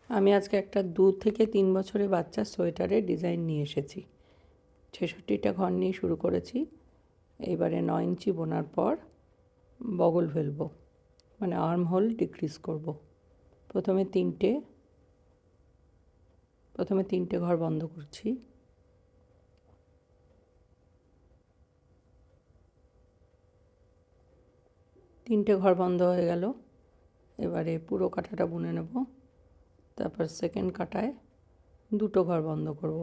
আমি আজকে একটা 2 থেকে 3 বছরের বাচ্চার সোয়েটারের ডিজাইন নিয়ে এসেছি। 66টা ঘর নিয়ে শুরু করেছি। এইবারে 9 ইঞ্চি বোনার পর বগল ফেলবো, মানে আর্ম হোল ডিক্রিজ করব। প্রথমে তিনটে ঘর বন্ধ করছি। তিনটে ঘর বন্ধ হয়ে গেল। এবারে পুরো কাঁটাটা বুনে নেব। তারপর সেকেন্ড কাঁটায় দুটো ঘর বন্ধ করব।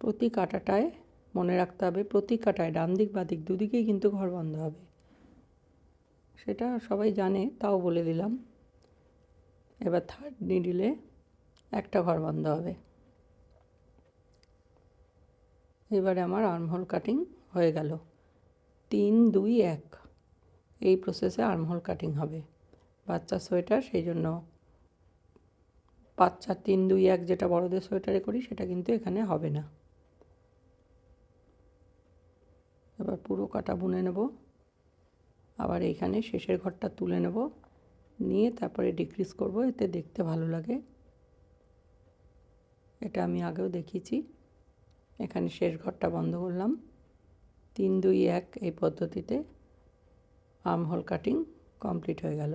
প্রতি কাঁটাটায় মনে রাখতে হবে, প্রতি কাঁটায় ডান দিক বাঁ দিক দুদিকেই কিন্তু ঘর বন্ধ হবে। সেটা সবাই জানে, তাও বলে দিলাম। এবার থার্ড নিডলে একটা ঘর বন্ধ হবে। এবারে আমার আর্মহোল কাটিং হয়ে গেল। 3, 2, 1 এই প্রসেসে আর্মহোল কাটিং হবে। বাচ্চার সোয়েটার, সেই জন্য 5, 4, 3, 2, 1 যেটা বড়দের সোয়েটারে করি সেটা কিন্তু এখানে হবে না। এবার পুরো কাটা বুনে নেব। আবার এইখানে শেষের ঘরটা তুলে নেব, নিয়ে তারপরে ডিক্রিজ করব, এতে দেখতে ভালো লাগে। এটা আমি আগেও দেখিয়েছি। এখানে শেষ ঘরটা বন্ধ করলাম। 3, 2, 1 এই পদ্ধতিতে আর্মহোল কাটিং কমপ্লিট হয়ে গেল।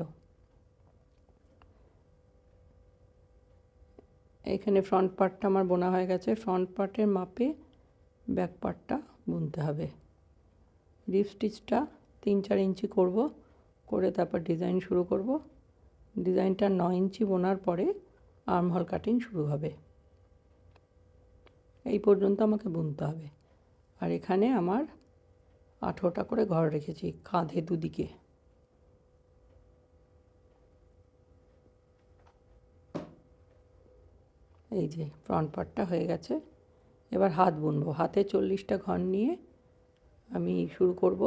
এইখানে ফ্রন্ট পার্টটা আমার বোনা হয়ে গেছে। ফ্রন্ট পার্টের মাপে ব্যাক পার্টটা বুনতে হবে। রিপ স্টিচটা 3-4 ইঞ্চি করব, করে তারপর ডিজাইন শুরু করব। ডিজাইনটা 9 ইঞ্চি বোনার পরে আর্মহোল কাটিং শুরু হবে। এই পর্যন্ত আমাকে বুনতে হবে। আর এখানে আমার 18টা করে ঘর রেখেছি কাঁধে দুদিকে। এই যে ফ্রন্ট পার্টটা হয়ে গেছে। এবার হাত বুনবো। হাতে 40টা ঘর নিয়ে আমি শুরু করব।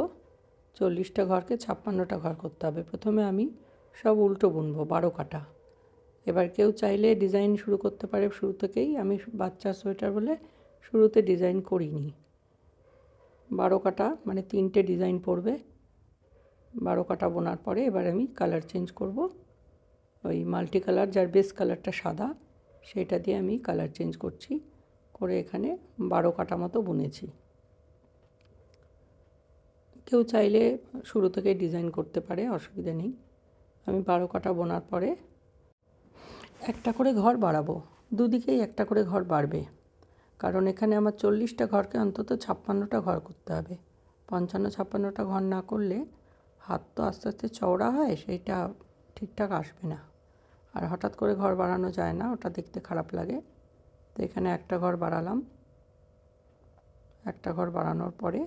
40টা ঘরকে 56টা ঘর করতে হবে। প্রথমে আমি সব উল্টো বুনবো, 12 কাটা। এবার কেউ চাইলে ডিজাইন শুরু করতে পারে শুরু থেকেই। আমি বাচ্চার সোয়েটার বলে শুরুতে ডিজাইন করিনি। 12 কাটা মানে 3টে ডিজাইন পড়বে। 12 কাটা বোনার পরে এবার আমি কালার চেঞ্জ করব। ওই মাল্টি কালার, যার বেস কালারটা সাদা, সেটা দিয়ে আমি কালার চেঞ্জ করছি। করে এখানে 12 কাটা মতো বুনেছি। কেউ চাইলে শুরু থেকেই ডিজাইন করতে পারে, অসুবিধা নেই। আমি 12 কাটা বোনার পরে একটা করে ঘর বাড়াবো। দুদিকেই একটা করে ঘর বাড়বে, কারণ এখানে আমার 40টা ঘরকে অন্তত 56টা ঘর করতে হবে। 55-56টা ঘর না করলে হাত তো আস্তে আস্তে চওড়া হয়, সেইটা ঠিকঠাক আসবে না। আর হঠাৎ করে ঘর বাড়ানো যায় না, ওটা দেখতে খারাপ লাগে। তো এখানে একটা ঘর বাড়ালাম। একটা ঘর বাড়ানোর পরে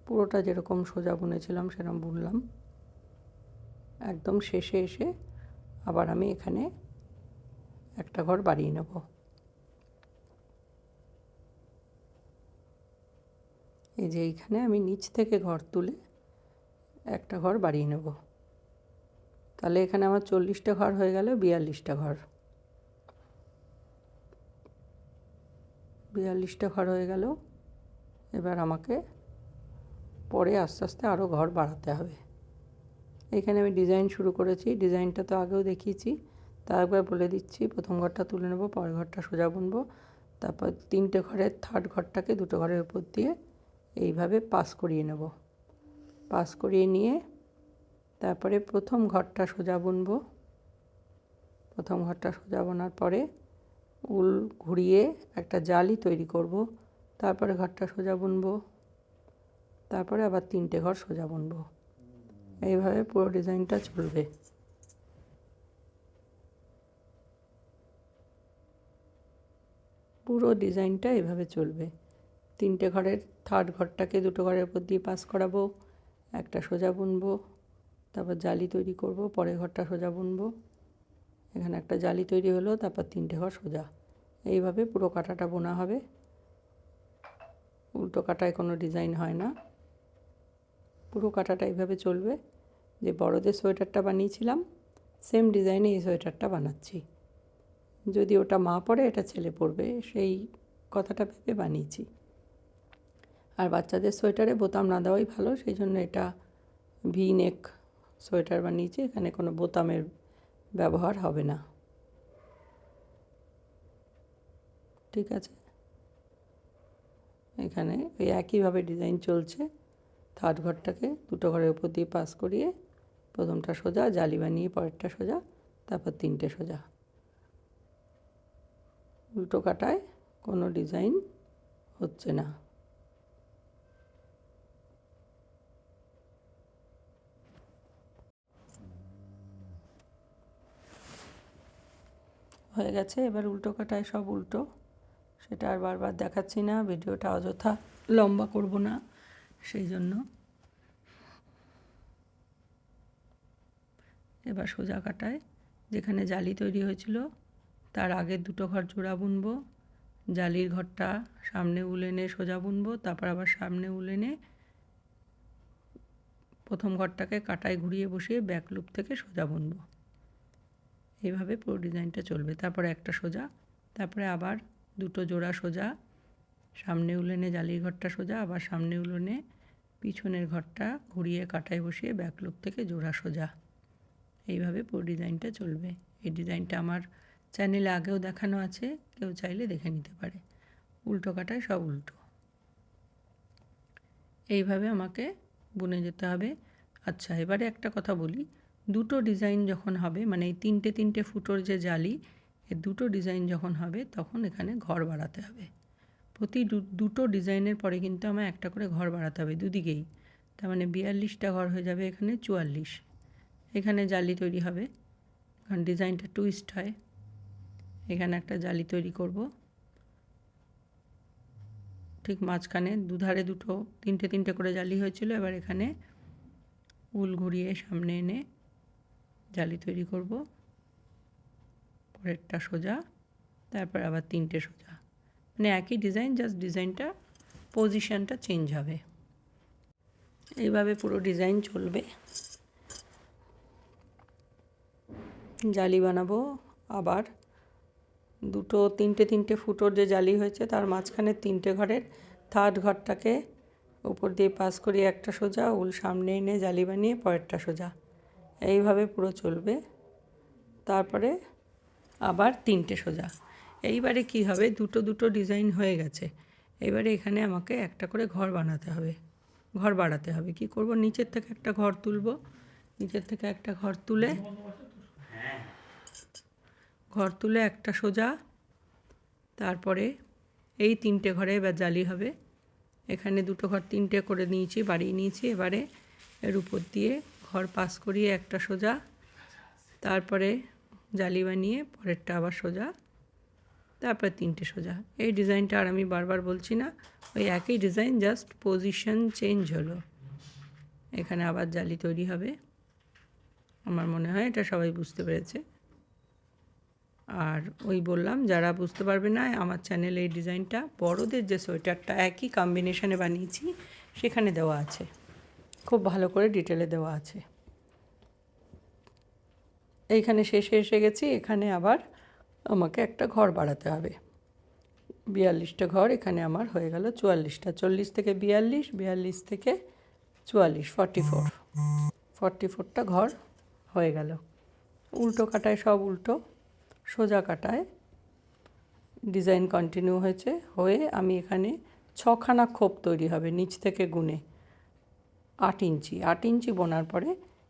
পুরোটা যেরকম সোজা বুনেছিলাম সেরকম বুনলাম। একদম শেষে এসে আবার আমি এখানে একটা ঘর বাড়িয়ে নেব। এই যে এইখানে আমি নিচ থেকে ঘর তুলে একটা ঘর বাড়িয়ে নেব। তাহলে এখানে আমার 40টা ঘর হয়ে গেল, 42টা ঘর। 42টা ঘর হয়ে গেল। এবার আমাকে পরে আস্তে আস্তে আরও ঘর বাড়াতে হবে। এখানে আমি ডিজাইন শুরু করেছি। ডিজাইনটা তো আগেও দেখিয়েছি, তা একবার বলে দিচ্ছি। প্রথম ঘরটা তুলে নেব, পরের ঘরটা সোজা বুনবো। তারপর 3টে ঘরের থার্ড ঘরটাকে 2টো ঘরের উপর দিয়ে এইভাবে পাস করিয়ে নেব। পাস করিয়ে নিয়ে তারপরে প্রথম ঘরটা সোজা বুনবো। প্রথম ঘরটা সোজা বোনার পরে উল ঘুরিয়ে একটা জালি তৈরি করব। তারপরে ঘরটা সোজা বুনবো। তারপরে আবার 3টে ঘর সোজা বুনবো। এইভাবে পুরো ডিজাইনটা চলবে। পুরো ডিজাইনটা এভাবে চলবে। 3টে ঘরের থার্ড ঘরটাকে 2টো ঘরের উপর দিয়ে পাস করাবো, একটা সোজা বুনবো, তারপর জালি তৈরি করব, পরের ঘরটা সোজা বুনবো। এখানে একটা জালি তৈরি হলো, তারপর 3টে ঘর সোজা। এইভাবে পুরো কাঁটাটা বোনা হবে। উল্টো কাটায় কোনো ডিজাইন হয় না। পুরো কাঁটাটা এইভাবে চলবে। যে বড়দের সোয়েটারটা বানিয়েছিলাম সেম ডিজাইনে এই সোয়েটারটা বানাচ্ছি। যদি ওটা মা পরে, এটা ছেলে পরবে, সেই কথাটা ভেবে বানিয়েছি। আর বাচ্চাদের সোয়েটারে বোতাম না দেওয়াই ভালো, সেই জন্য এটা ভি নেক সোয়েটার বানিয়েছি, এখানে কোনো বোতামের ব্যবহার হবে না। ঠিক আছে, এখানে ওই একইভাবে ডিজাইন চলছে। থার্ড ঘরটাকে দুটো ঘরের উপর দিয়ে পাস করিয়ে প্রথমটা সোজা, জালি বানিয়ে পরেরটা সোজা, তারপর তিনটে সোজা। উল্টো কাটায় কোনো ডিজাইন হচ্ছে না। হয়ে গেছে। এবার উল্টো কাটায় সব উল্টো, সেটা আর বারবার দেখাচ্ছি না, ভিডিওটা অযথা লম্বা করব না সেই জন্য। এবার সোজা কাটায় যেখানে জালি তৈরি হয়েছিল তার আগের দুটো ঘর জোড়া বুনবো, জালির ঘরটা সামনে উলেনে সোজা বুনবো, তারপর আবার সামনে উলেনে প্রথম ঘরটাকে কাটায় ঘুরিয়ে বসিয়ে ব্যাক লুপ থেকে সোজা বুনবো। এইভাবে পুরো ডিজাইনটা চলবে। তারপরে একটা সোজা, তারপরে আবার দুটো জোড়া সোজা, সামনে উলেনে জালির ঘরটা সোজা, আবার সামনে উলেনে পিছনের ঘরটা ঘুরিয়ে কাটায় বসিয়ে ব্যাক লুপ থেকে জোড়া সোজা। এইভাবে পুরো ডিজাইনটা চলবে। এই ডিজাইনটা আমার চ্যানেলে আগেও দেখানো আছে, কেউ চাইলে দেখে নিতে পারে। উল্টো কাটায় সব উল্টো। এইভাবে আমাকে বুনে যেতে হবে। আচ্ছা, এবারে একটা কথা বলি, দুটো ডিজাইন যখন হবে, মানে এই তিনটে তিনটে ফুটোর যে জালি, এই দুটো ডিজাইন যখন হবে তখন এখানে ঘর বাড়াতে হবে। প্রতি দুটো ডিজাইনের পরে কিন্তু আমার একটা করে ঘর বাড়াতে হবে দুদিকেই। তার মানে 42টা ঘর হয়ে যাবে, এখানে 44। এখানে জালি তৈরি হবে, কারণ ডিজাইনটা টুইস্ট হয়। এখানে একটা জালি তৈরি করব, ঠিক মাঝখানে দুধারে দুটো তিনটে তিনটে করে জালি হয়েছিল। এবার এখানে উল ঘুরিয়ে সামনে এনে জালি তৈরি করব, পরেরটা সোজা, তারপর আবার তিনটে সোজা। মানে একই ডিজাইন, জাস্ট ডিজাইনটা পজিশনটা চেঞ্জ হবে। এইভাবে পুরো ডিজাইন চলবে। জালি বানাবো আবার দুটো তিনটে তিনটে ফুটোর যে জালি হয়েছে তার মাঝখানে তিনটে ঘরের থার্ড ঘরটাকে উপর দিয়ে পাস করিয়ে একটা সোজা, উল সামনে এনে জালি বানিয়ে পরেরটা সোজা। এইভাবে পুরো চলবে। তারপরে আবার তিনটে সোজা। এইবারে কি হবে, দুটো দুটো ডিজাইন হয়ে গেছে। এবারে এখানে আমাকে একটা করে ঘর বানাতে হবে, ঘর বাড়াতে হবে। কি করব, নিচের থেকে একটা ঘর তুলব, নিচের থেকে একটা ঘর তুলে একটা সোজা, তারপরে এই তিনটে ঘরে এবার জালি হবে। এখানে দুটো ঘর তিনটে করে নিয়েছি, বাড়িয়ে নিয়েছি। এবারে এর উপর দিয়ে ঘর পাস করিয়ে একটা সোজা, তারপরে জালি বানিয়ে পরেরটা আবার সোজা, তারপরে তিনটে সোজা। এই ডিজাইনটা আর আমি বারবার বলছি না, ওই একই ডিজাইন, জাস্ট পজিশন চেঞ্জ হলো। এখানে আবার জালি তৈরি হবে। আমার মনে হয় এটা সবাই বুঝতে পেরেছে। আর ওই বললাম, যারা বুঝতে পারবে না, আমার চ্যানেলে এই ডিজাইনটা বড়দের যে সোয়েটারটা একই কম্বিনেশনে বানিয়েছি সেখানে দেওয়া আছে, খুব ভালো করে ডিটেলে দেওয়া আছে। এইখানে শেষে এসে গেছি। এখানে আবার আমাকে একটা ঘর বাড়াতে হবে। 42টা ঘর, এখানে আমার হয়ে গেল 44টা। 40 থেকে 42, 42 থেকে 44, 44টা ঘর হয়ে গেল। উল্টো কাটায় সব উল্টো, সোজা কাটায় ডিজাইন কন্টিনিউ হয়েছে। হয়ে আমি এখানে 6খানা খোপ তৈরি হবে নিচ থেকে গুনে 8 ইঞ্চি। 8 ইঞ্চি বোনার পরে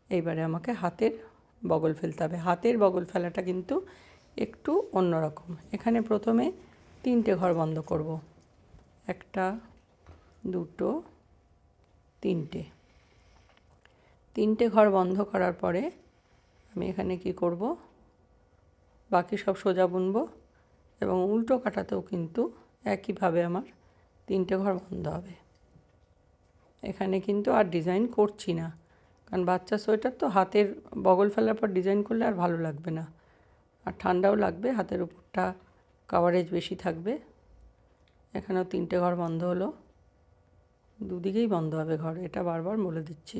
এইবারে আমাকে হাতের বগল ফেলতে হবে। হাতের বগল ফেলাটা কিন্তু একটু অন্যরকম। এখানে প্রথমে তিনটে ঘর বন্ধ করব, একটা, দুটো, তিনটে ঘর বন্ধ করার পরে আমি এখানে কি করব, বাকি সব সোজা বুনবো এবং উল্টো কাটাতেও কিন্তু একইভাবে আমার তিনটে ঘর বন্ধ হবে। এখানে কিন্তু আর ডিজাইন করছি না, কারণ বাচ্চা সোয়েটার তো হাতের বগল ফেলার পর ডিজাইন করলে আর ভালো লাগবে না, আর ঠান্ডাও লাগবে, হাতের উপরটা কাভারেজ বেশি থাকবে। এখানেও তিনটে ঘর বন্ধ হলো, দুদিকেই বন্ধ হবে ঘর, এটা বারবার বলে দিচ্ছি।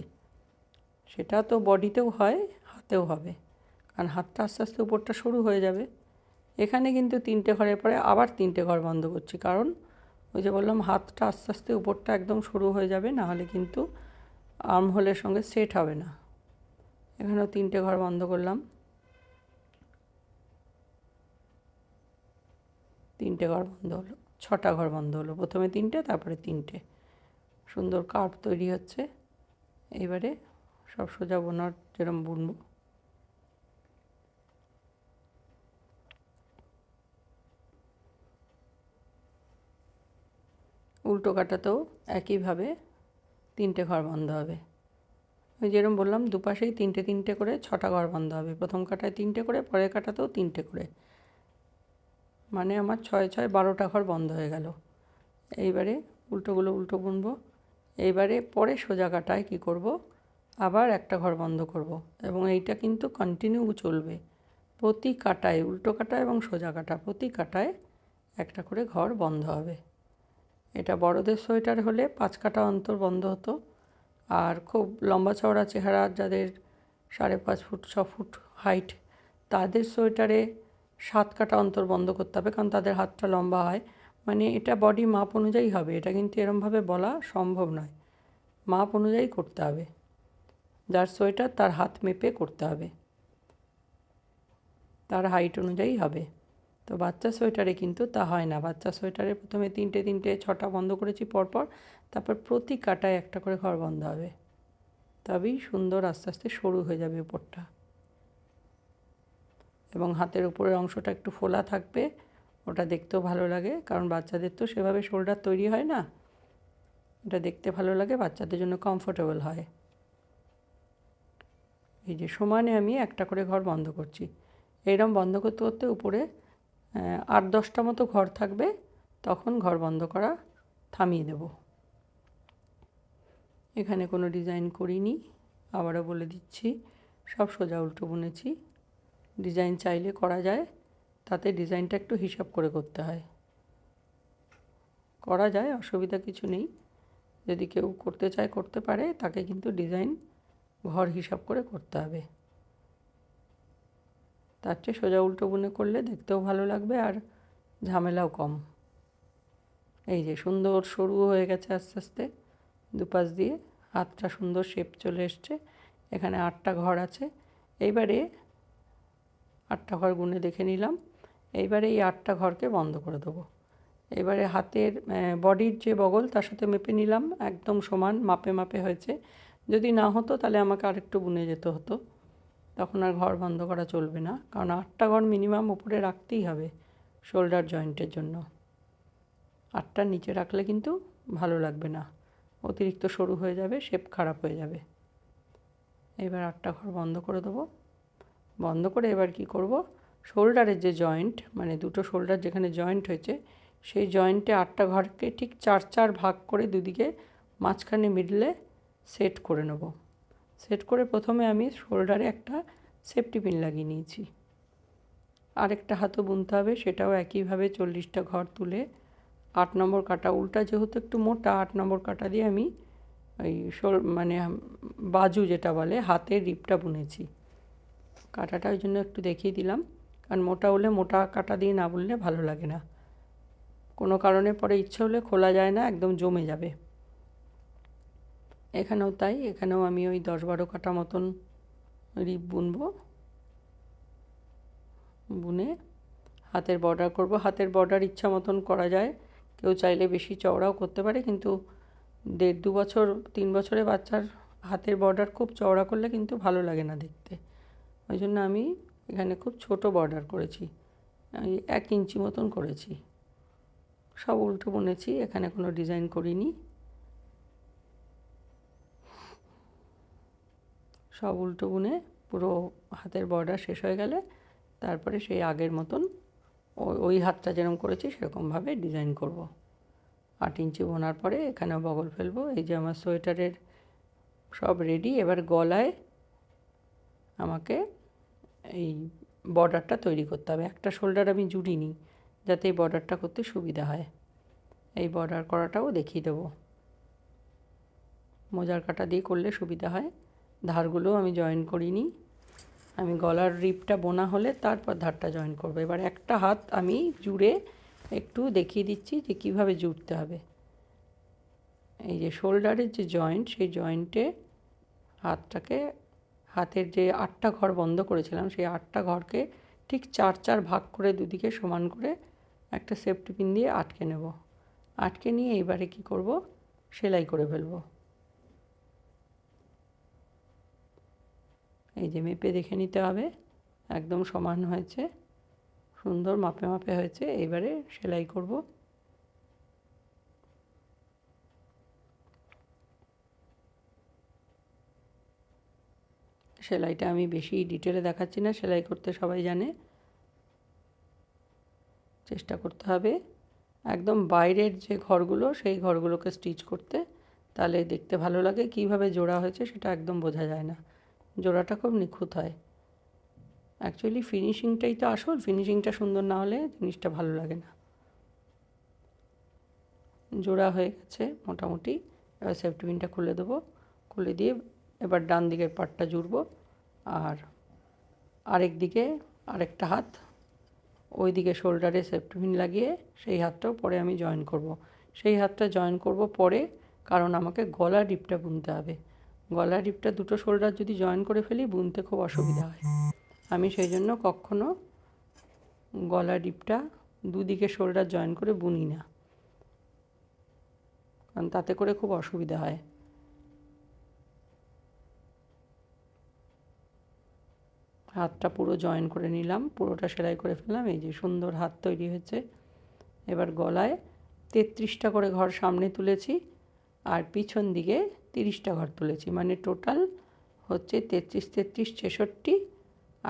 সেটা তো বডিতেও হয়, হাতেও হবে, কারণ হাতটা আস্তে আস্তে উপরটা সরু হয়ে যাবে। এখানে কিন্তু তিনটে ঘরের পরে আবার তিনটে ঘর বন্ধ করছি, কারণ ওই যে বললাম হাতটা আস্তে আস্তে উপরটা একদম সরু হয়ে যাবে, নাহলে কিন্তু আর্ম হোলের সঙ্গে সেট হবে না। এখানেও 3টে ঘর বন্ধ করলাম, 3টে ঘর বন্ধ হলো, 6টা ঘর বন্ধ হলো। প্রথমে 3টে, তারপরে 3টে। সুন্দর কার্ভ তৈরি হচ্ছে। এবারে সব সোজা বোনার যেরকম বুনবো। উল্টো কাটাতেও একইভাবে 3টে ঘর বন্ধ হবে। ওই যেরকম বললাম দুপাশেই 3টে করে 6টা ঘর বন্ধ হবে। প্রথম কাটায় 3টে করে, পরের কাটাতেও 3টে করে, মানে আমার 6 6 12টা ঘর বন্ধ হয়ে গেল। এইবারে উল্টোগুলো উল্টো বুনবো। এইবারে পরে সোজা কাটায় কী করব, আবার একটা ঘর বন্ধ করব, এবং এইটা কিন্তু কন্টিনিউ চলবে। প্রতি কাটায়, উল্টো কাটা এবং সোজা কাটা, প্রতি কাটায় একটা করে ঘর বন্ধ হবে। এটা বড়দের সোয়েটার হলে 5 কাটা অন্তর বন্ধ হতো, আর খুব লম্বা চওড়া চেহারা যাদের 5.5 ফুট 6 ফুট হাইট, তাদের সোয়েটারে 7 কাটা অন্তর বন্ধ করতে হবে, কারণ তাদের হাতটা লম্বা হয়। মানে এটা বডি মাপ অনুযায়ী হবে, এটা কিন্তু এরমভাবে বলা সম্ভব নয়, মাপ অনুযায়ী করতে হবে। যার সোয়েটার তার হাত মেপে করতে হবে, তার হাইট অনুযায়ী হবে। তো বাচ্চা সোয়েটারে কিন্তু তা হয় না। বাচ্চা সোয়েটারে প্রথমে 3টে 6টা বন্ধ করেছি পরপর, তারপর প্রতি কাটায় একটা করে ঘর বন্ধ হবে, তবেই সুন্দর আস্তে আস্তে সরু হয়ে যাবে উপরটা, এবং হাতের উপরের অংশটা একটু ফোলা থাকবে, ওটা দেখতেও ভালো লাগে, কারণ বাচ্চাদের তো সেভাবে শোল্ডার তৈরি হয় না। এটা দেখতে ভালো লাগে, বাচ্চাদের জন্য কমফোর্টেবল হয়। এই যে সমানে আমি একটা করে ঘর বন্ধ করছি। এইরকম বন্ধ করতে করতে উপরে 8-10টা মতো ঘর থাকবে, তখন ঘর বন্ধ করা থামিয়ে দেব। এখানে কোনো ডিজাইন করিনি, আবারও বলে দিচ্ছি, সব সোজা উল্টো বুনেছি। ডিজাইন চাইলে করা যায়, তাতে ডিজাইনটা একটু হিসাব করে করতে হয়। করা যায়, অসুবিধা কিছু নেই। যদি কেউ করতে চায় করতে পারে, তাকে কিন্তু ডিজাইন ঘর হিসাব করে করতে হবে। তার চেয়ে সোজা উল্টো বুনে করলে দেখতেও ভালো লাগবে, আর ঝামেলাও কম। এই যে সুন্দর সরু হয়ে গেছে আস্তে আস্তে দুপাশ দিয়ে, হাতটা সুন্দর শেপ চলে এসছে। এখানে 8টা ঘর আছে। এইবারে 8টা ঘর গুনে দেখে নিলাম। এইবারে এই 8টা ঘরকে বন্ধ করে দেবো। এবারে হাতের বডির যে বগল তার সাথে মেপে নিলাম, একদম সমান মাপে মাপে হয়েছে। যদি না হতো তাহলে আমাকে আরেকটু বুনে যেতে হতো, তখন আর ঘর বন্ধ করা চলবে না, কারণ 8টা ঘর মিনিমাম উপরে রাখতেই হবে শোল্ডার জয়েন্টের জন্য। 8টার নিচে রাখলে কিন্তু ভালো লাগবে না, অতিরিক্ত সরু হয়ে যাবে, শেপ খারাপ হয়ে যাবে। এবার 8টা ঘর বন্ধ করে দেবো। বন্ধ করে এবার কি করব, শোল্ডারের যে জয়েন্ট, মানে দুটো শোল্ডার যেখানে জয়েন্ট হয়েছে, সেই জয়েন্টে 8টা ঘরকে ঠিক 4 ভাগ করে দুদিকে মাঝখানে মিডলে সেট করে নেব। সেট করে প্রথমে আমি শোল্ডারে একটা সেফটি পিন লাগিয়ে নিয়েছি। আরেকটা হাতও বুনতে হবে, সেটাও একইভাবে 40টা ঘর তুলে 8 নম্বর কাটা, উল্টা যেহেতু একটু মোটা, 8 নম্বর কাটা দিয়ে আমি ওই মানে বাজু যেটা বলে হাতের রিপটা বুনেছি। কাটাটা ওই জন্য একটু দেখিয়ে দিলাম, কারণ মোটা হলে মোটা কাটা দিয়ে না বুনলে ভালো লাগে না, কোনো কারণে পরে ইচ্ছে হলে খোলা যায় না, একদম জমে যাবে। এখানেও তাই, এখানেও আমি ওই 10-12 কাটা মতন রিপ বুনবো। বুনে হাতের বর্ডার করব। হাতের বর্ডার ইচ্ছা মতন করা যায়, কেউ চাইলে বেশি চওড়াও করতে পারে, কিন্তু 1.5-2 বছর 3 বছরের বাচ্চার হাতের বর্ডার খুব চওড়া করলে কিন্তু ভালো লাগে না দেখতে। ওই জন্য আমি এখানে খুব ছোট বর্ডার করেছি, 1 ইঞ্চি মতন করেছি। সব উল্টো বুনেছি, এখানে কোনো ডিজাইন করিনি, সব উল্টো বুনে পুরো হাতের বর্ডার শেষ হয়ে গেলে তারপরে সেই আগের মতন ওই হাতটা যেরকম করেছি সেরকমভাবে ডিজাইন করব। 8 ইঞ্চি বোনার পরে এখানেও বগল ফেলবো। এই যে আমার সোয়েটারের সব রেডি। এবার গলায় আমাকে এই বর্ডারটা তৈরি করতে হবে। একটা শোল্ডার আমি জুড়িনি, যাতে এই বর্ডারটা করতে সুবিধা হয়। এই বর্ডার করাটাও দেখিয়ে দেবো, মোজার কাটা দিয়ে করলে সুবিধা হয়। ধারগুলো আমি জয়েন করিনি, আমি গলার রিপটা বোনা হলে তারপর ধারটা জয়েন করবো। এবার একটা হাত আমি জুড়ে একটু দেখিয়ে দিচ্ছি যে কীভাবে জুড়তে হবে। এই যে শোল্ডারের যে জয়েন্ট, সেই জয়েন্টে হাতের যে 8টা ঘর বন্ধ করেছিলাম সেই 8টা ঘরকে ঠিক 4 ভাগ করে দুদিকে সমান করে একটা সেফটি পিন দিয়ে আটকে নেব। আটকে নিয়ে এবারে কি করব, সেলাই করে ফেলব। এই যে মেপে দেখে নিতে হবে একদম সমান হয়েছে, সুন্দর মাপে মাপে হয়েছে। এবারে সেলাই করব। সেলাইটা আমি বেশি ডিটেলে দেখাচ্ছি না, সেলাই করতে সবাই জানে। চেষ্টা করতে হবে একদম বাইরের যে ঘরগুলো সেই ঘরগুলোকে স্টিচ করতে, তাহলে দেখতে ভালো লাগে। কিভাবে জোড়া হয়েছে সেটা একদম বোঝা যায় না, জোড়াটা খুব নিখুঁত হয়। অ্যাকচুয়ালি ফিনিশিংটাই তো আসল, ফিনিশিংটা সুন্দর না হলে জিনিসটা ভালো লাগে না। জোড়া হয়ে গেছে মোটামুটি। এবার সেফটি পিনটা খুলে দেবো, খুলে দিয়ে এবার ডান দিকের পাটটা জুড়ব, আর আরেক দিকে আরেকটা হাত ওই দিকে শোল্ডারে সেফটি পিন লাগিয়ে সেই হাতটাও পরে আমি জয়েন করব। সেই হাতটা জয়েন করব পরে, কারণ আমাকে গলা ডিপটা বুনতে হবে। গলা ডিপটা দুটো শোল্ডার যদি জয়েন করে ফেলি বুনতে খুব অসুবিধা হয়। আমি সেই জন্য কখনো গলা ডিপটা দুদিকে শোল্ডার জয়েন করে বুনি না, কারণ তাতে করে খুব অসুবিধা হয়। হাতটা পুরো জয়েন করে নিলাম, পুরোটা সেলাই করে ফেললাম। এই যে সুন্দর হাত তৈরি হয়েছে। এবার গলায় 33টা করে ঘর সামনে তুলেছি আর পিছন দিকে 30টা ঘর তুলেছি, মানে টোটাল হচ্ছে 33, 33, 66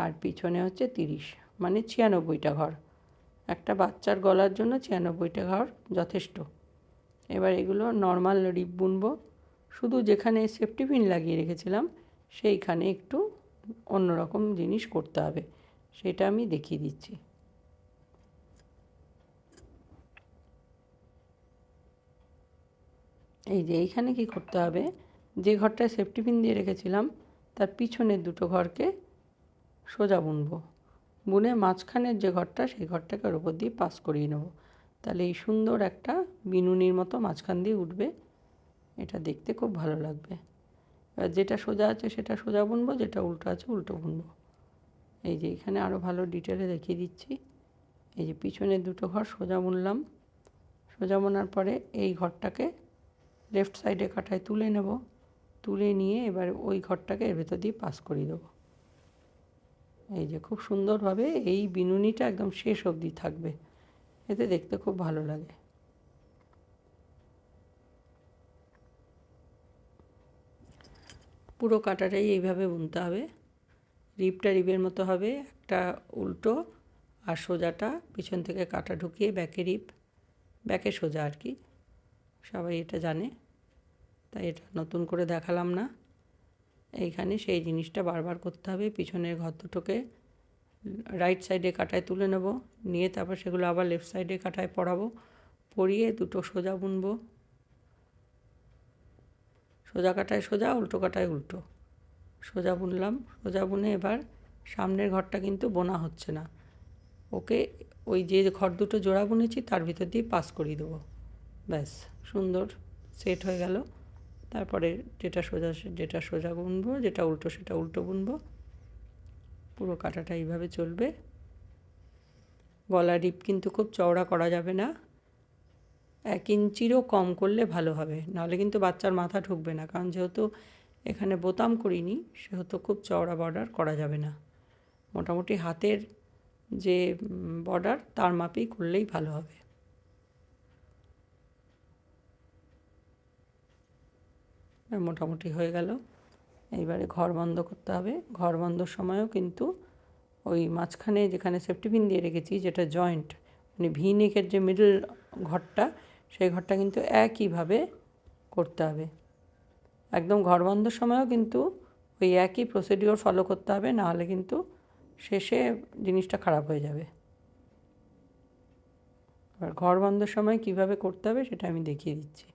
আর পিছনে হচ্ছে 30, মানে 96টা ঘর। একটা বাচ্চার গলার জন্য 96টা ঘর যথেষ্ট। এবার এগুলো নর্মাল রিপ বুনবো। শুধু যেখানে সেফটি পিন লাগিয়ে রেখেছিলাম সেইখানে একটু অন্যরকম জিনিস করতে হবে, সেটা আমি দেখিয়ে দিচ্ছি। এই যে এইখানে কি করতে হবে, যে ঘরটায় সেফটি পিন দিয়ে রেখেছিলাম তার পিছনের দুটো ঘরকে সোজা বুনবো। বুনে মাঝখানের যে ঘরটা সেই ঘরটাকে ওর উপর দিয়ে পাস করিয়ে নেব। তাহলে এই সুন্দর একটা বিনুনির মতো মাঝখান দিয়ে উঠবে, এটা দেখতে খুব ভালো লাগবে। এবার যেটা সোজা আছে সেটা সোজা বুনবো, যেটা উল্টো আছে উল্টো বুনবো। এই যে এখানে আরও ভালো ডিটেলে দেখিয়ে দিচ্ছি। এই যে পিছনের দুটো ঘর সোজা বুনলাম, সোজা বোনার পরে এই ঘরটাকে লেফট সাইডে কাটায় তুলে নেব, তুলে নিয়ে এবার ওই ঘরটাকে এর ভেতর দিয়ে পাস করিয়ে দেবো। এই যে খুব সুন্দরভাবে এই বিনুনিটা একদম শেষ অবধি থাকবে, এতে দেখতে খুব ভালো লাগে। পুরো কাটাটাই এইভাবে বুনতে হবে। রিপটা রিপের মতো হবে, একটা উল্টো আর সোজাটা পিছন থেকে কাটা ঢুকিয়ে ব্যাকে রিপ, ব্যাকে সোজা আর কি, সবাই এটা জানে, তাই এটা নতুন করে দেখালাম না। এইখানে সেই জিনিসটা বারবার করতে হবে। পিছনের ঘর দুটোকে রাইট সাইডে কাটায় তুলে নেব, নিয়ে তারপর সেগুলো আবার লেফট সাইডে কাটায় পরাবো, পরিয়ে দুটো সোজা বুনবো। সোজা কাটায় সোজা, উল্টো কাটায় উল্টো, সোজা বুনলাম। সোজা বুনে এবার সামনের ঘরটা কিন্তু বোনা হচ্ছে না, ওকে ওই যে ঘর দুটো জোড়া বুনেছি তার ভিতর দিয়ে পাস করিয়ে দেবো। ব্যাস সুন্দর সেট হয়ে গেল। তারপরে যেটা সোজা বুনবো, যেটা উল্টো সেটা উল্টো বুনবো। পুরো কাটাটা এইভাবে চলবে। গলা ডিপ কিন্তু খুব চওড়া করা যাবে না, 1 ইঞ্চিরও কম করলে ভালো হবে, নাহলে কিন্তু বাচ্চার মাথা ঢুকবে না। কারণ যেহেতু এখানে বোতাম করিনি সেহেতু খুব চওড়া বর্ডার করা যাবে না। মোটামুটি হাতের যে বর্ডার তার মাপেই করলেই ভালো হবে। মোটামুটি হয়ে গেল। এইবারে ঘর বন্ধ করতে হবে। ঘর বন্ধর সময়ও কিন্তু ওই মাঝখানে যেখানে সেফটি পিন দিয়ে রেখেছি, যেটা জয়েন্ট মানে ভি নেকের যে মিডল ঘরটা, সেই ঘরটা কিন্তু একইভাবে করতে হবে। একদম ঘর বন্ধর সময়ও কিন্তু ওই একই প্রসিডিওর ফলো করতে হবে, নাহলে কিন্তু শেষে জিনিসটা খারাপ হয়ে যাবে। আর ঘর বন্ধের সময় কিভাবে করতে হবে সেটা আমি দেখিয়ে দিচ্ছি।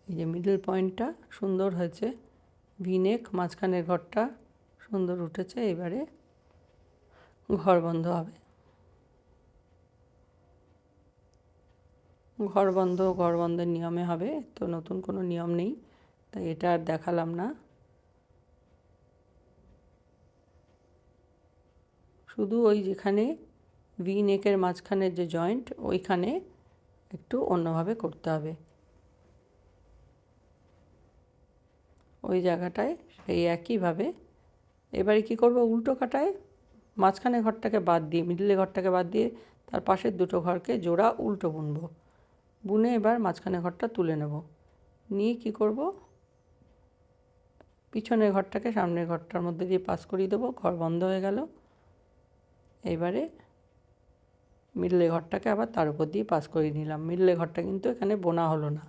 এই যে মিডল পয়েন্টটা সুন্দর হয়েছে, ভিনেক মাঝখানের ঘরটা সুন্দর উঠেছে। এবারে ঘর বন্ধ হবে। ঘর বন্ধের নিয়মে হবে, তো নতুন কোনো নিয়ম নেই, তাই এটা আর দেখালাম না। শুধু ওই যেখানে ভি নেকের মাঝখানের যে জয়েন্ট ওইখানে একটু অন্যভাবে করতে হবে, ওই জায়গাটায় সেই একইভাবে। এবারে কী করব, উল্টো কাটায় মাঝখানে ঘরটাকে বাদ দিয়ে, মিডলে ঘরটাকে বাদ দিয়ে তার পাশের দুটো ঘরকে জোড়া উল্টো বুনবো। বুনে এবার মাঝখানে ঘরটা তুলে নেব, নিয়ে কী করব, পিছনের ঘরটাকে সামনের ঘরটার মধ্যে দিয়ে পাস করিয়ে দেবো, ঘর বন্ধ হয়ে গেল। এবারে মিডলে ঘরটাকে আবার তার উপর দিয়ে পাস করিয়ে নিলাম। মিডলে ঘরটা কিন্তু এখানে বোনা হলো না,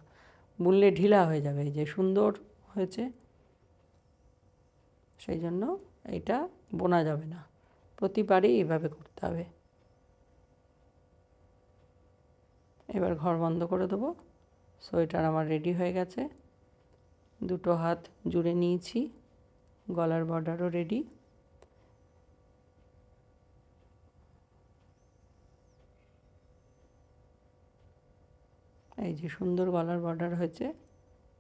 বুনলে ঢিলা হয়ে যাবে। এই যে সুন্দর হয়েছে, সেই জন্য এটা বোনা যাবে না, প্রতিবারই এইভাবে করতে হবে। এবার ঘর বন্ধ করে দেবো। সোয়েটার আমার রেডি হয়ে গেছে, দুটো হাত জুড়ে নিয়েছি, গলার বর্ডারও রেডি। এই যে সুন্দর গলার বর্ডার হয়েছে,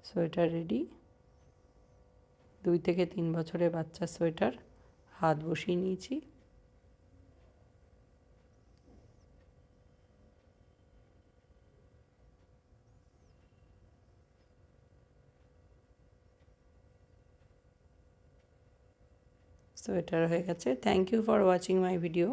সোয়েটার রেডি। 2 থেকে 3 বছরের বাচ্চার সোয়েটার, হাত বসিয়ে নিয়েছি। সোয়েটার হয়ে গেছে। Thank you for watching my video.